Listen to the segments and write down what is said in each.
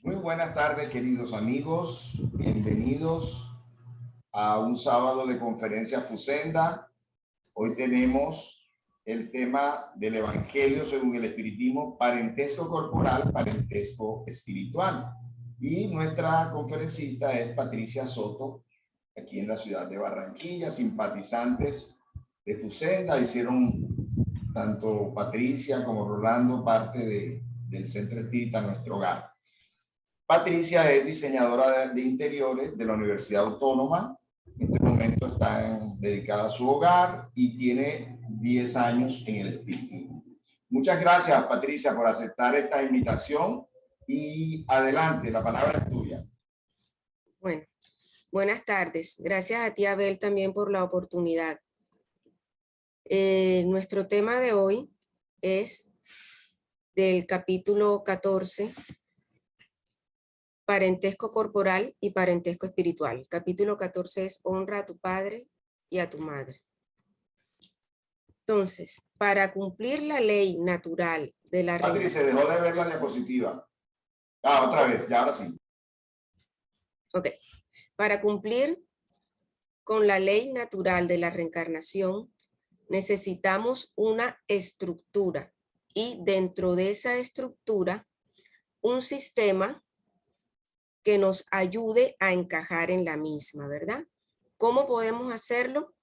Muy buenas tardes, queridos amigos. Bienvenidos a un sábado de conferencia Fusenda. Hoy tenemos el tema del Evangelio según el Espiritismo, parentesco corporal, parentesco espiritual. Y nuestra conferencista es Patricia Soto, aquí en la ciudad de Barranquilla, simpatizantes de Fusenda. Hicieron tanto Patricia como Rolando parte del Centro Espírita Nuestro Hogar. Patricia es diseñadora de interiores de la Universidad Autónoma. En este momento está dedicada a su hogar y tiene 10 años en el espiritismo. Muchas gracias, Patricia, por aceptar esta invitación. Y adelante, la palabra es tuya. Bueno, buenas tardes. Gracias a ti, Abel, también por la oportunidad. Nuestro tema de hoy es del capítulo 14, parentesco corporal y parentesco espiritual. El capítulo 14 es honra a tu padre y a tu madre. Entonces, para cumplir la ley natural de la Patricia, dejó de ver la diapositiva. Otra vez, ya ahora sí. Ok. Para cumplir con la ley natural de la reencarnación, necesitamos una estructura y dentro de esa estructura, un sistema que nos ayude a encajar en la misma, ¿verdad? ¿Cómo podemos hacerlo?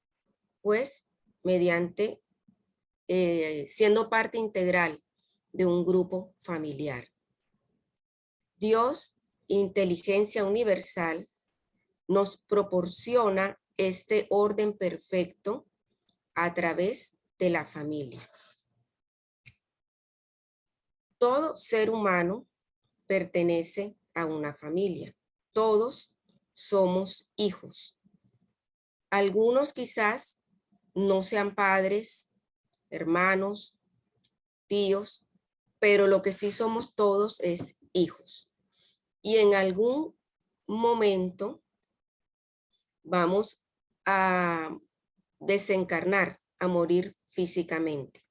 Pues mediante siendo parte integral de un grupo familiar. Dios, inteligencia universal, nos proporciona este orden perfecto a través de la familia. Todo ser humano pertenece a una familia. Todos somos hijos. Algunos quizás no sean padres, hermanos, tíos, pero lo que sí somos todos es hijos. Y en algún momento vamos a desencarnar, a morir físicamente.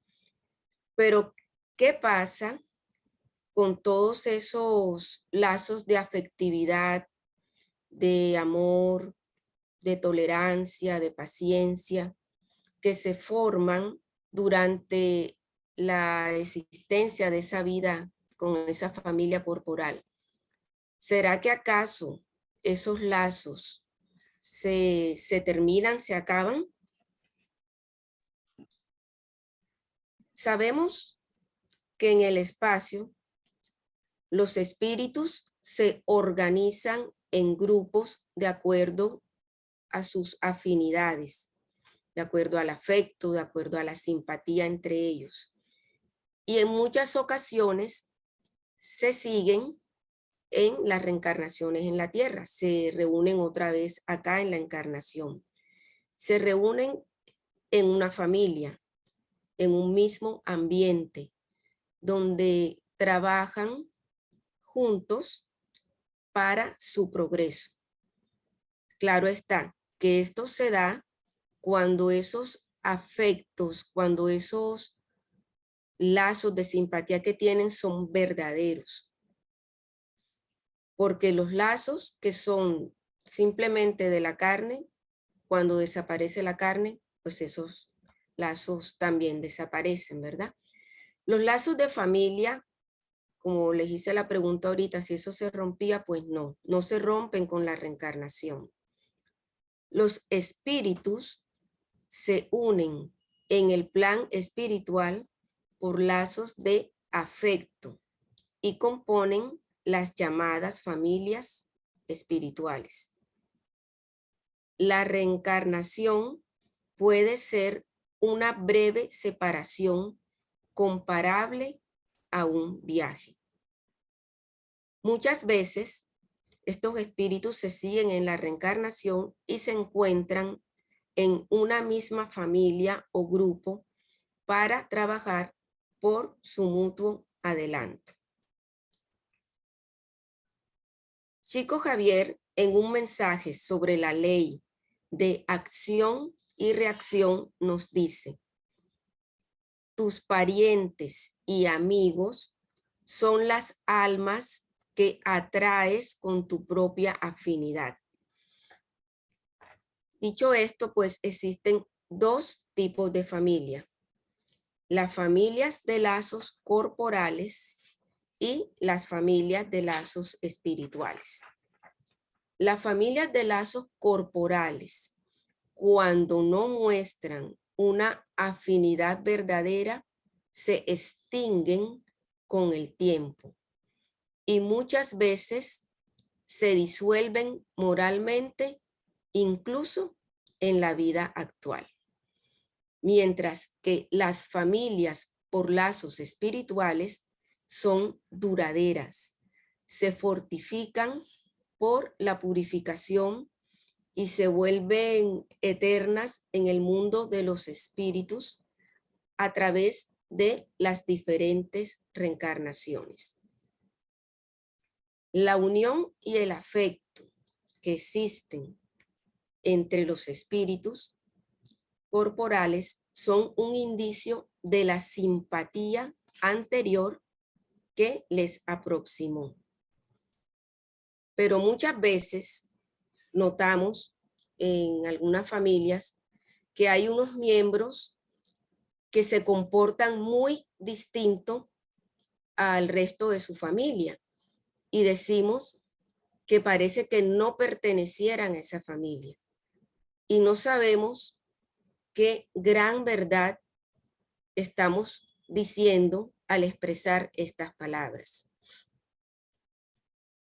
Pero, ¿qué pasa con todos esos lazos de afectividad, de amor, de tolerancia, de paciencia, que se forman durante la existencia de esa vida con esa familia corporal? ¿Será que acaso esos lazos se terminan, se acaban? Sabemos que en el espacio los espíritus se organizan en grupos de acuerdo a sus afinidades, de acuerdo al afecto, de acuerdo a la simpatía entre ellos. Y en muchas ocasiones se siguen en las reencarnaciones en la tierra, se reúnen otra vez acá en la encarnación. Se reúnen en una familia, en un mismo ambiente, donde trabajan juntos para su progreso. Claro está que esto se da cuando esos afectos, cuando esos lazos de simpatía que tienen son verdaderos. Porque los lazos que son simplemente de la carne, cuando desaparece la carne, pues esos lazos también desaparecen, ¿verdad? Los lazos de familia, como les hice la pregunta ahorita, si eso se rompía, pues no, no se rompen con la reencarnación. Los espíritus se unen en el plan espiritual por lazos de afecto y componen las llamadas familias espirituales. La reencarnación puede ser una breve separación comparable a un viaje. Muchas veces estos espíritus se siguen en la reencarnación y se encuentran en una misma familia o grupo para trabajar por su mutuo adelanto. Chico Javier, en un mensaje sobre la ley de acción y reacción, nos dice: tus parientes y amigos son las almas que atraes con tu propia afinidad. Dicho esto, pues existen dos tipos de familia. Las familias de lazos corporales y las familias de lazos espirituales. Las familias de lazos corporales, cuando no muestran una afinidad verdadera, se extinguen con el tiempo y muchas veces se disuelven moralmente, incluso en la vida actual. Mientras que las familias por lazos espirituales son duraderas, se fortifican por la purificación y se vuelven eternas en el mundo de los espíritus a través de las diferentes reencarnaciones. La unión y el afecto que existen entre los espíritus corporales son un indicio de la simpatía anterior que les aproximó. Pero muchas veces notamos en algunas familias que hay unos miembros que se comportan muy distinto al resto de su familia y decimos que parece que no pertenecieran a esa familia. Y no sabemos qué gran verdad estamos diciendo al expresar estas palabras.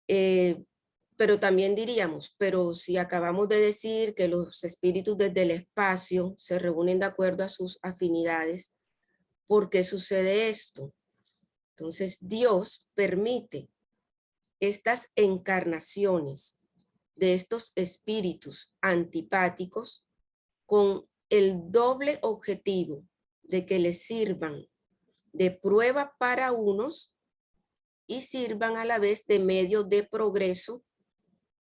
Pero también diríamos, pero si acabamos de decir que los espíritus desde el espacio se reúnen de acuerdo a sus afinidades, ¿por qué sucede esto? Entonces Dios permite estas encarnaciones de estos espíritus antipáticos con el doble objetivo de que les sirvan de prueba para unos y sirvan a la vez de medio de progreso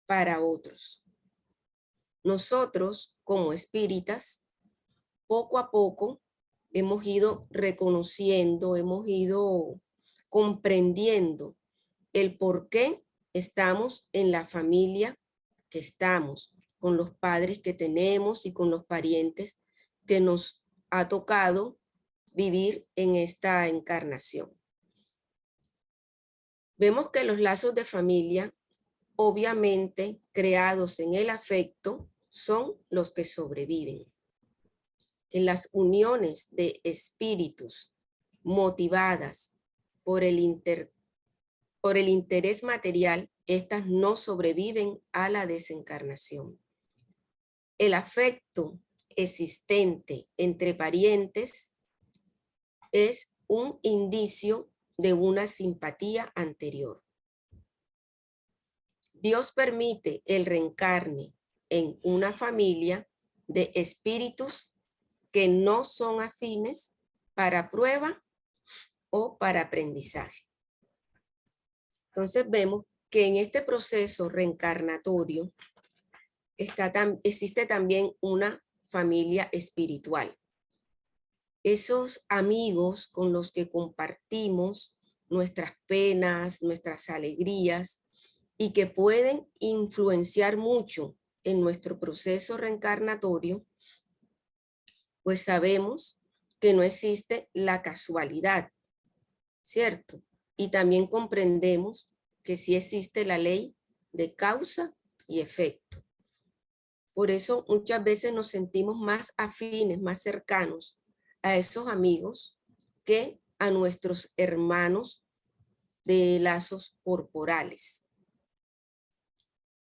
para otros. Nosotros, como espíritas, poco a poco hemos ido reconociendo, hemos ido comprendiendo el por qué estamos en la familia que estamos, con los padres que tenemos y con los parientes que nos ha tocado vivir en esta encarnación. Vemos que los lazos de familia, obviamente creados en el afecto, son los que sobreviven. En las uniones de espíritus motivadas por el interés material, estas no sobreviven a la desencarnación. El afecto existente entre parientes es un indicio de una simpatía anterior. Dios permite el reencarne en una familia de espíritus que no son afines para prueba o para aprendizaje. Entonces vemos que en este proceso reencarnatorio existe también una familia espiritual. Esos amigos con los que compartimos nuestras penas, nuestras alegrías y que pueden influenciar mucho en nuestro proceso reencarnatorio, pues sabemos que no existe la casualidad, ¿cierto? Y también comprendemos que sí existe la ley de causa y efecto. Por eso muchas veces nos sentimos más afines, más cercanos a esos amigos que a nuestros hermanos de lazos corporales.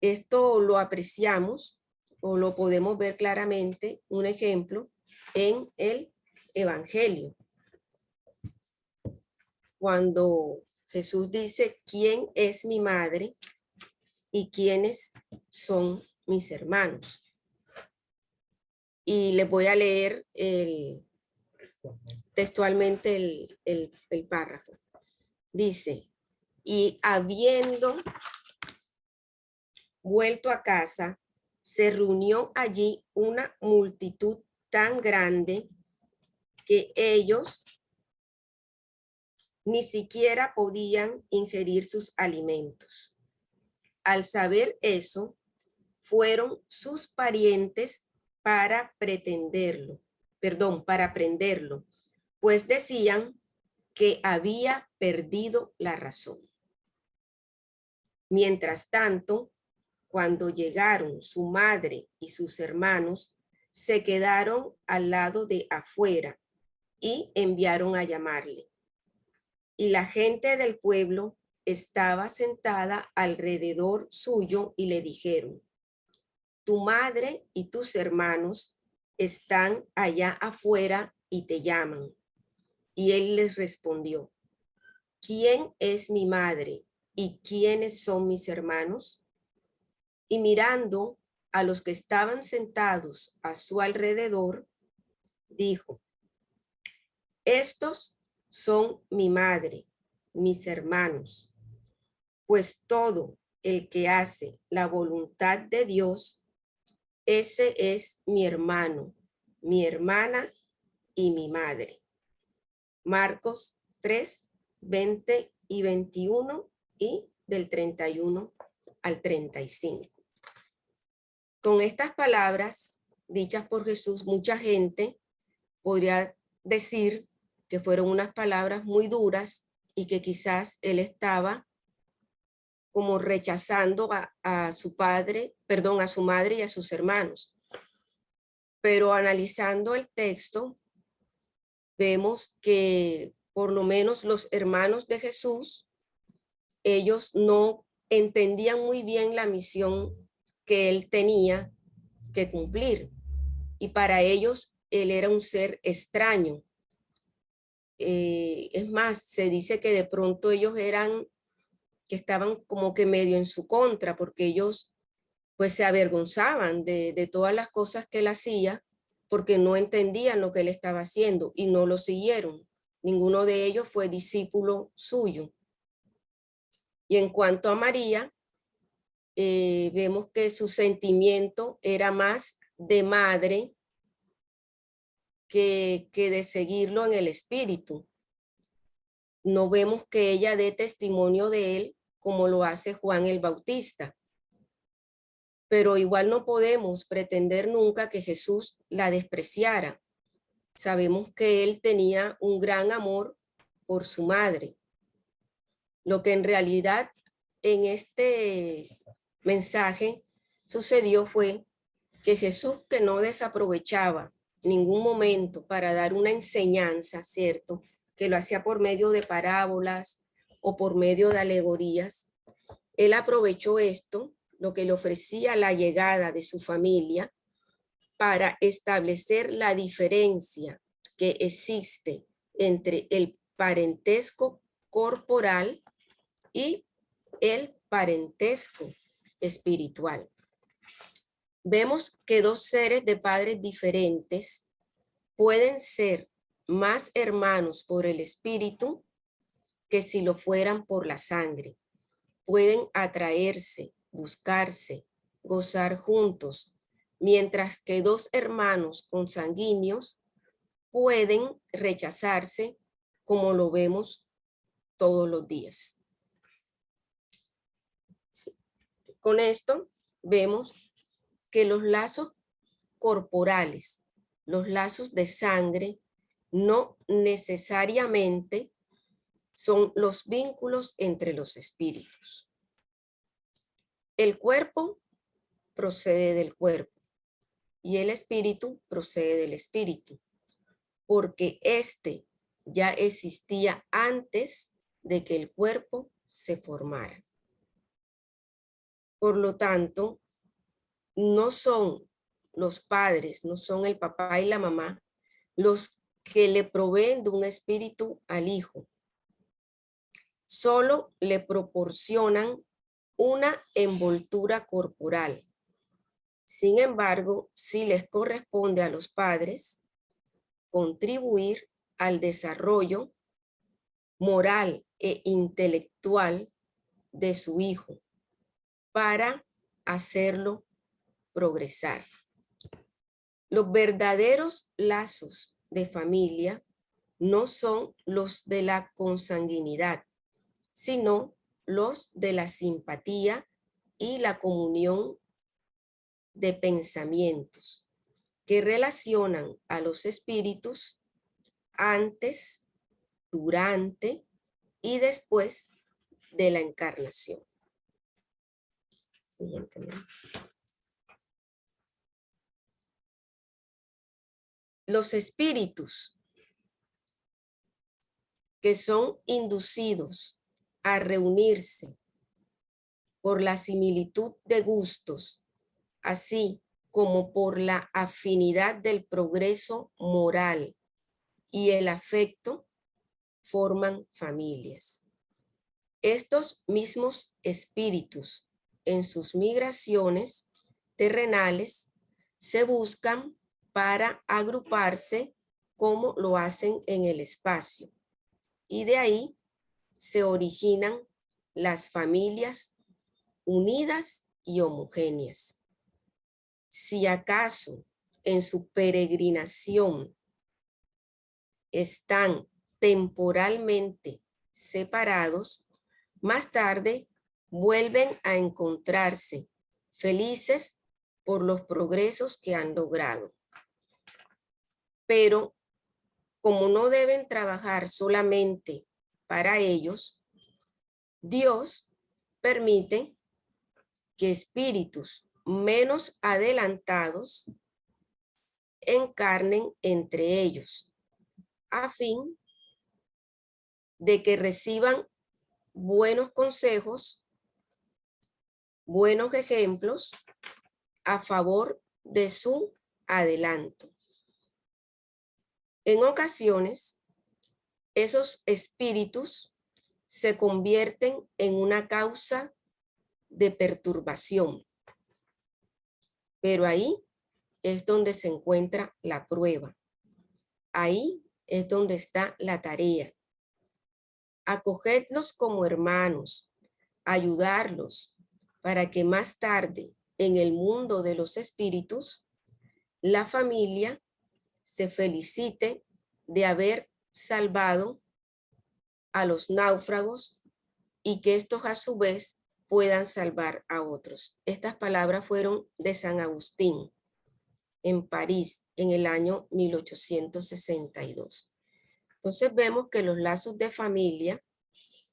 Esto lo apreciamos o lo podemos ver claramente, un ejemplo, en el Evangelio. Cuando Jesús dice, ¿quién es mi madre y quiénes son mis hermanos? Y les voy a leer textualmente el párrafo. Dice, y habiendo vuelto a casa, se reunió allí una multitud tan grande que ellos ni siquiera podían ingerir sus alimentos. Al saber eso, fueron sus parientes para para prenderlo, pues decían que había perdido la razón. Mientras tanto, cuando llegaron su madre y sus hermanos, se quedaron al lado de afuera y enviaron a llamarle. Y la gente del pueblo estaba sentada alrededor suyo y le dijeron: tu madre y tus hermanos están allá afuera y te llaman. Y él les respondió: ¿quién es mi madre y quiénes son mis hermanos? Y mirando a los que estaban sentados a su alrededor, dijo: estos son mi madre, mis hermanos, pues todo el que hace la voluntad de Dios, ese es mi hermano, mi hermana y mi madre. Marcos 3, 20 y 21 y del 31 al 35. Con estas palabras dichas por Jesús, mucha gente podría decir que fueron unas palabras muy duras y que quizás él estaba como rechazando a su padre, perdón, a su madre y a sus hermanos. Pero analizando el texto, vemos que por lo menos los hermanos de Jesús, ellos no entendían muy bien la misión que él tenía que cumplir. Y para ellos, él era un ser extraño. Es más, se dice que de pronto ellos que estaban como que medio en su contra, porque ellos pues se avergonzaban de todas las cosas que él hacía, porque no entendían lo que él estaba haciendo y no lo siguieron. Ninguno de ellos fue discípulo suyo. Y en cuanto a María, vemos que su sentimiento era más de madre que de seguirlo en el espíritu. No vemos que ella dé testimonio de él como lo hace Juan el Bautista. Pero igual no podemos pretender nunca que Jesús la despreciara. Sabemos que él tenía un gran amor por su madre. Lo que en realidad en este mensaje sucedió fue que Jesús, que no desaprovechaba ningún momento para dar una enseñanza, ¿cierto?, que lo hacía por medio de parábolas o por medio de alegorías, él aprovechó esto, lo que le ofrecía la llegada de su familia, para establecer la diferencia que existe entre el parentesco corporal y el parentesco espiritual. Vemos que dos seres de padres diferentes pueden ser más hermanos por el espíritu que si lo fueran por la sangre. Pueden atraerse, buscarse, gozar juntos, mientras que dos hermanos consanguíneos pueden rechazarse, como lo vemos todos los días. Con esto vemos que los lazos corporales, los lazos de sangre, no necesariamente son los vínculos entre los espíritus. El cuerpo procede del cuerpo y el espíritu procede del espíritu, porque este ya existía antes de que el cuerpo se formara. Por lo tanto, no son los padres, no son el papá y la mamá los que le proveen de un espíritu al hijo. Solo le proporcionan una envoltura corporal. Sin embargo, sí les corresponde a los padres contribuir al desarrollo moral e intelectual de su hijo para hacerlo progresar. Los verdaderos lazos de familia no son los de la consanguinidad, sino los de la simpatía y la comunión de pensamientos que relacionan a los espíritus antes, durante y después de la encarnación. Siguiente. Los espíritus que son inducidos a reunirse por la similitud de gustos, así como por la afinidad del progreso moral y el afecto, forman familias. Estos mismos espíritus, en sus migraciones terrenales, se buscan para agruparse como lo hacen en el espacio. Y de ahí se originan las familias unidas y homogéneas. Si acaso en su peregrinación están temporalmente separados, más tarde vuelven a encontrarse felices por los progresos que han logrado. Pero como no deben trabajar solamente para ellos, Dios permite que espíritus menos adelantados encarnen entre ellos, a fin de que reciban buenos consejos, buenos ejemplos a favor de su adelanto. En ocasiones, esos espíritus se convierten en una causa de perturbación, pero ahí es donde se encuentra la prueba. Ahí es donde está la tarea. Acogedlos como hermanos, ayudarlos para que más tarde en el mundo de los espíritus, la familia se felicite de haber salvado a los náufragos y que estos a su vez puedan salvar a otros. Estas palabras fueron de San Agustín en París en el año 1862. Entonces vemos que los lazos de familia,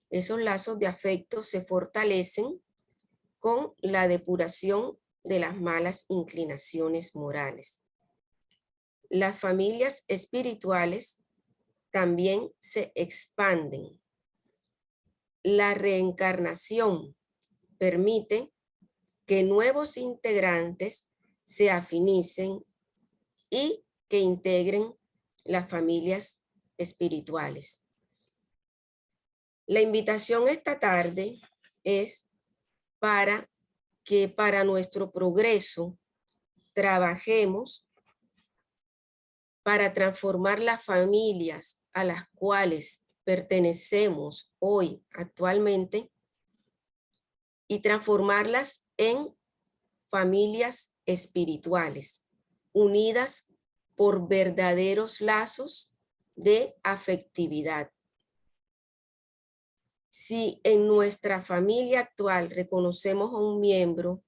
esos lazos de afecto se fortalecen con la depuración de las malas inclinaciones morales. Las familias espirituales también se expanden. La reencarnación permite que nuevos integrantes se afinicen y que integren las familias espirituales. La invitación esta tarde es para que para nuestro progreso trabajemos para transformar las familias a las cuales pertenecemos hoy actualmente y transformarlas en familias espirituales, unidas por verdaderos lazos de afectividad. Si en nuestra familia actual reconocemos a un miembro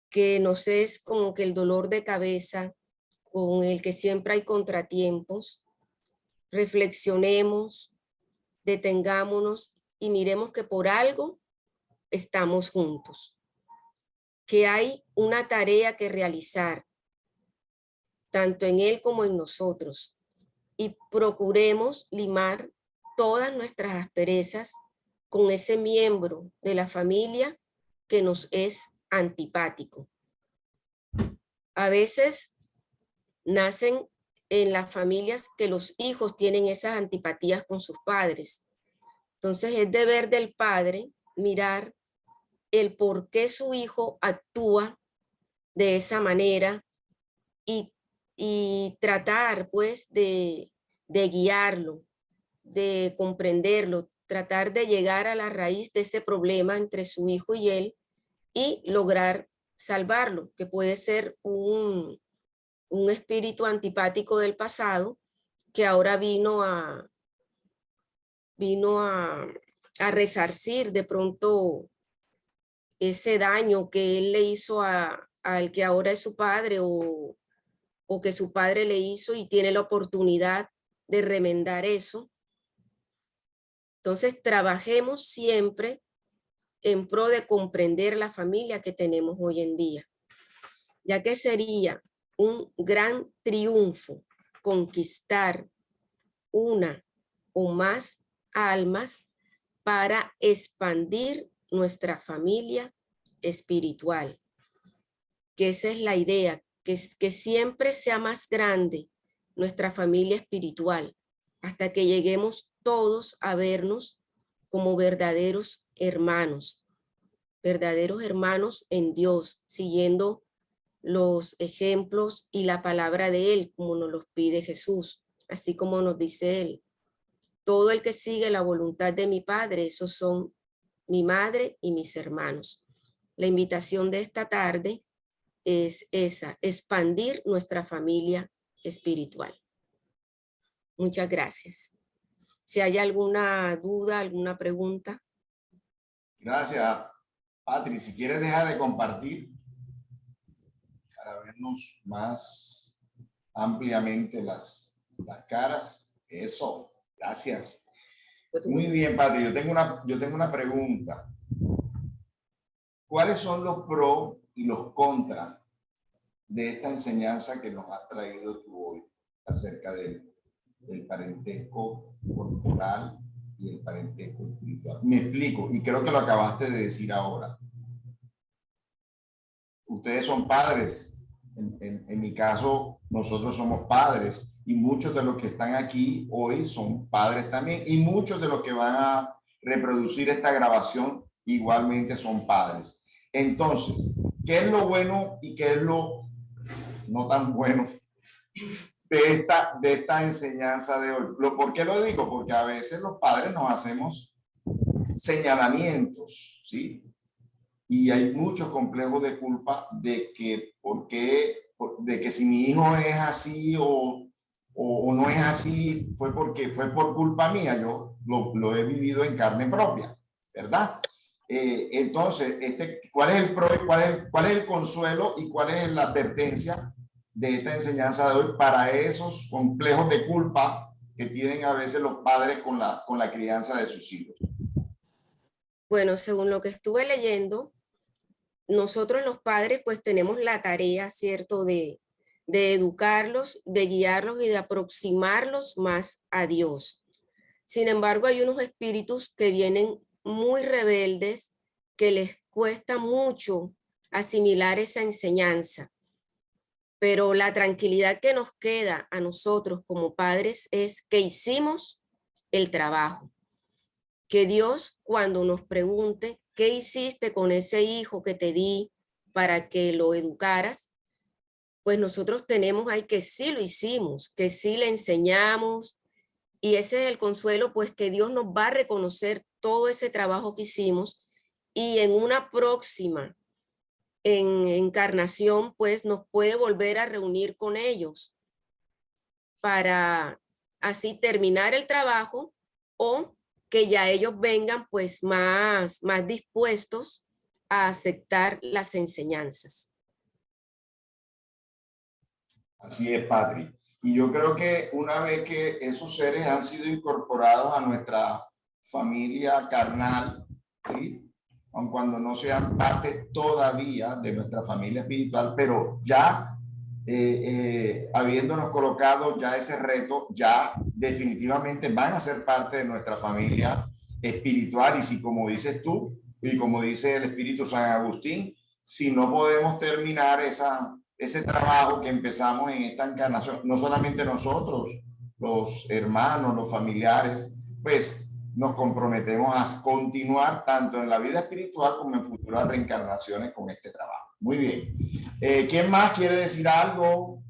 que nos es como que el dolor de cabeza, con el que siempre hay contratiempos, reflexionemos, detengámonos y miremos que por algo estamos juntos, que hay una tarea que realizar, tanto en él como en nosotros, y procuremos limar todas nuestras asperezas con ese miembro de la familia que nos es antipático. A veces nacen en las familias que los hijos tienen esas antipatías con sus padres. Entonces es deber del padre mirar el por qué su hijo actúa de esa manera y tratar pues de guiarlo, de comprenderlo, tratar de llegar a la raíz de ese problema entre su hijo y él y lograr salvarlo, que puede ser un espíritu antipático del pasado que ahora vino a resarcir de pronto ese daño que él le hizo al que ahora es su padre o que su padre le hizo y tiene la oportunidad de remendar eso. Entonces, trabajemos siempre en pro de comprender la familia que tenemos hoy en día, ya que sería un gran triunfo conquistar una o más almas para expandir nuestra familia espiritual, que esa es la idea, que siempre sea más grande nuestra familia espiritual, hasta que lleguemos todos a vernos como verdaderos hermanos en Dios, siguiendo los ejemplos y la palabra de Él, como nos los pide Jesús, así como nos dice Él. Todo el que sigue la voluntad de mi Padre, esos son mi madre y mis hermanos. La invitación de esta tarde es esa, expandir nuestra familia espiritual. Muchas gracias. Si hay alguna duda, alguna pregunta. Gracias, Patri. Si quieres dejar de compartir para vernos más ampliamente las caras. Eso, gracias. Muy bien, Patri. Yo tengo una pregunta. ¿Cuáles son los pros y los contras de esta enseñanza que nos has traído tú hoy acerca del parentesco corporal y el parentesco espiritual? Me explico, y creo que lo acabaste de decir ahora. Ustedes son padres. En mi caso, nosotros somos padres, y muchos de los que están aquí hoy son padres también, y muchos de los que van a reproducir esta grabación igualmente son padres. Entonces, ¿qué es lo bueno y qué es lo no tan bueno de esta enseñanza de hoy? ¿Por qué lo digo? Porque a veces los padres nos hacemos señalamientos, ¿sí? Y hay muchos complejos de culpa de que, de que si mi hijo es así o no es así, fue por culpa mía. Yo lo he vivido en carne propia, ¿verdad? Entonces, ¿cuál es el pro y cuál es el consuelo y cuál es la advertencia de esta enseñanza de hoy para esos complejos de culpa que tienen a veces los padres con la crianza de sus hijos? Bueno, según lo que estuve leyendo, nosotros los padres pues tenemos la tarea, ¿cierto?, de educarlos, de guiarlos y de aproximarlos más a Dios. Sin embargo, hay unos espíritus que vienen muy rebeldes, que les cuesta mucho asimilar esa enseñanza. Pero la tranquilidad que nos queda a nosotros como padres es que hicimos el trabajo. Que Dios, cuando nos pregunte, ¿qué hiciste con ese hijo que te di para que lo educaras? Pues nosotros tenemos ahí que sí lo hicimos, que sí le enseñamos, y ese es el consuelo, pues que Dios nos va a reconocer todo ese trabajo que hicimos, y en una próxima encarnación, pues nos puede volver a reunir con ellos para así terminar el trabajo, o que ya ellos vengan pues más dispuestos a aceptar las enseñanzas. Así es, Patri. Y yo creo que una vez que esos seres han sido incorporados a nuestra familia carnal, ¿sí?, aun cuando no sean parte todavía de nuestra familia espiritual, pero ya habiéndonos colocado ya ese reto, ya definitivamente van a ser parte de nuestra familia espiritual. Y si, como dices tú y como dice el Espíritu San Agustín, si no podemos terminar ese trabajo que empezamos en esta encarnación, no solamente nosotros, los hermanos, los familiares, pues nos comprometemos a continuar tanto en la vida espiritual como en futuras reencarnaciones con este trabajo. Muy bien. ¿Quién más quiere decir algo?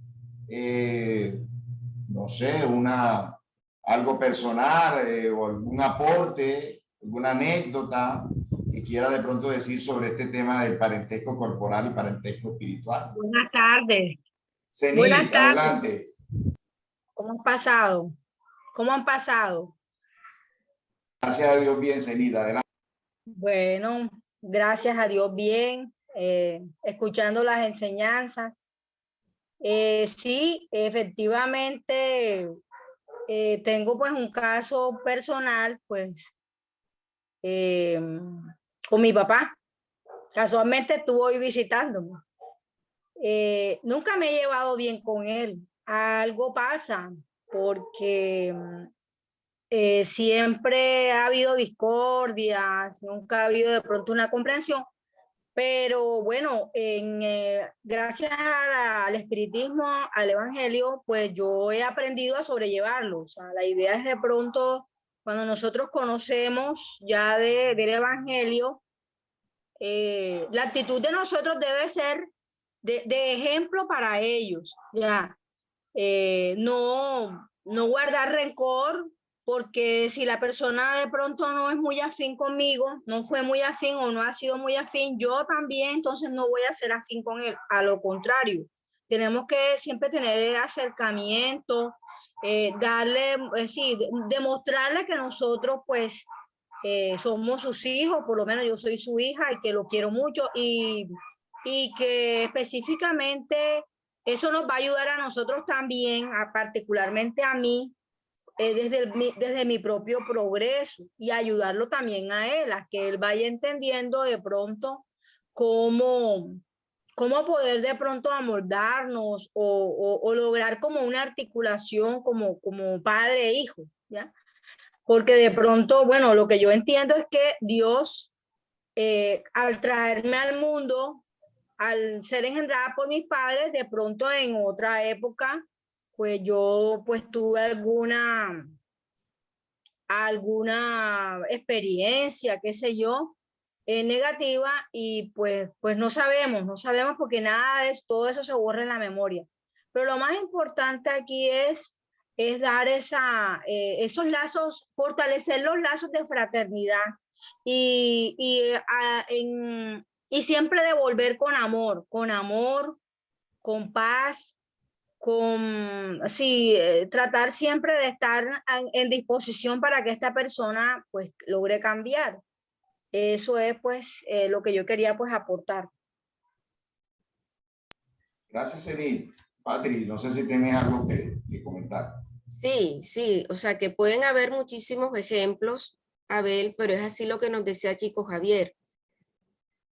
No sé, algo personal o algún aporte, alguna anécdota que quiera de pronto decir sobre este tema del parentesco corporal y parentesco espiritual. Buenas tardes. Ceni, Buenas tardes. adelante. ¿Cómo han pasado? ¿Cómo han pasado? Gracias a Dios, bien, Zenita. Adelante. Bueno, gracias a Dios bien, escuchando las enseñanzas. Sí, efectivamente, tengo pues un caso personal, pues, con mi papá. Casualmente estuvo hoy visitándome. Nunca me he llevado bien con él. Algo pasa porque siempre ha habido discordias, nunca ha habido de pronto una comprensión, pero bueno, gracias al espiritismo, al evangelio, pues yo he aprendido a sobrellevarlo. O sea, la idea es de pronto, cuando nosotros conocemos ya del evangelio, la actitud de nosotros debe ser de ejemplo para ellos, ya. No guardar rencor, porque si la persona de pronto no es muy afín conmigo, no fue muy afín o no ha sido muy afín, yo también entonces no voy a ser afín con él. A lo contrario, tenemos que siempre tener acercamiento, darle, sí, demostrarle que nosotros pues somos sus hijos, por lo menos yo soy su hija y que lo quiero mucho y que específicamente eso nos va a ayudar a nosotros también, particularmente a mí, desde mi propio progreso y ayudarlo también a él, a que él vaya entendiendo de pronto cómo, cómo poder de pronto amoldarnos o lograr como una articulación como padre e hijo, ¿ya? Porque de pronto, bueno, lo que yo entiendo es que Dios, al traerme al mundo, al ser engendrada por mis padres, de pronto en otra época, pues yo pues tuve alguna experiencia, qué sé yo, negativa y pues no sabemos porque nada de todo eso se borra en la memoria. Pero lo más importante aquí es dar esos lazos, fortalecer los lazos de fraternidad y siempre devolver con amor, con paz, sí, tratar siempre de estar en disposición para que esta persona pues logre cambiar. Eso es pues lo que yo quería pues aportar. Gracias, Zenit. Patri, no sé si tienes algo que comentar. Sí, sí, o sea que pueden haber muchísimos ejemplos, Abel, pero es así lo que nos decía Chico Javier,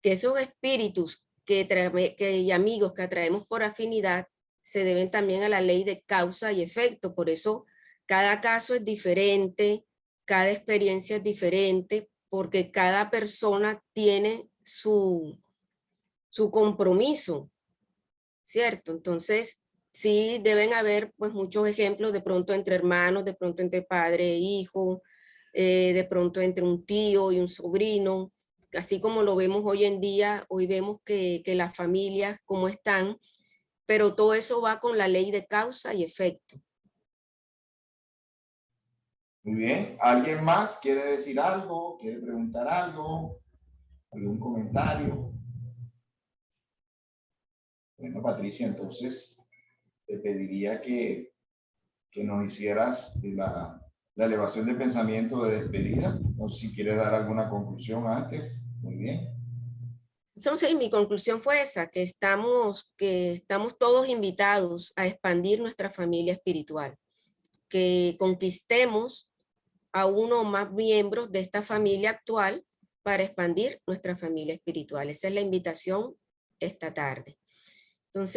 que esos espíritus y amigos que atraemos por afinidad se deben también a la ley de causa y efecto. Por eso cada caso es diferente, cada experiencia es diferente, porque cada persona tiene su compromiso, ¿cierto? Entonces, sí deben haber pues muchos ejemplos de pronto entre hermanos, de pronto entre padre e hijo, de pronto entre un tío y un sobrino, así como lo vemos hoy en día. Hoy vemos que las familias cómo están, pero todo eso va con la ley de causa y efecto. Muy bien. ¿Alguien más quiere decir algo? ¿Quiere preguntar algo? ¿Algún comentario? Bueno, Patricia, entonces te pediría que nos hicieras la elevación de pensamiento de despedida. No sé si quieres dar alguna conclusión antes. Muy bien. Entonces, mi conclusión fue esa, que estamos todos invitados a expandir nuestra familia espiritual, que conquistemos a uno o más miembros de esta familia actual para expandir nuestra familia espiritual. Esa es la invitación esta tarde.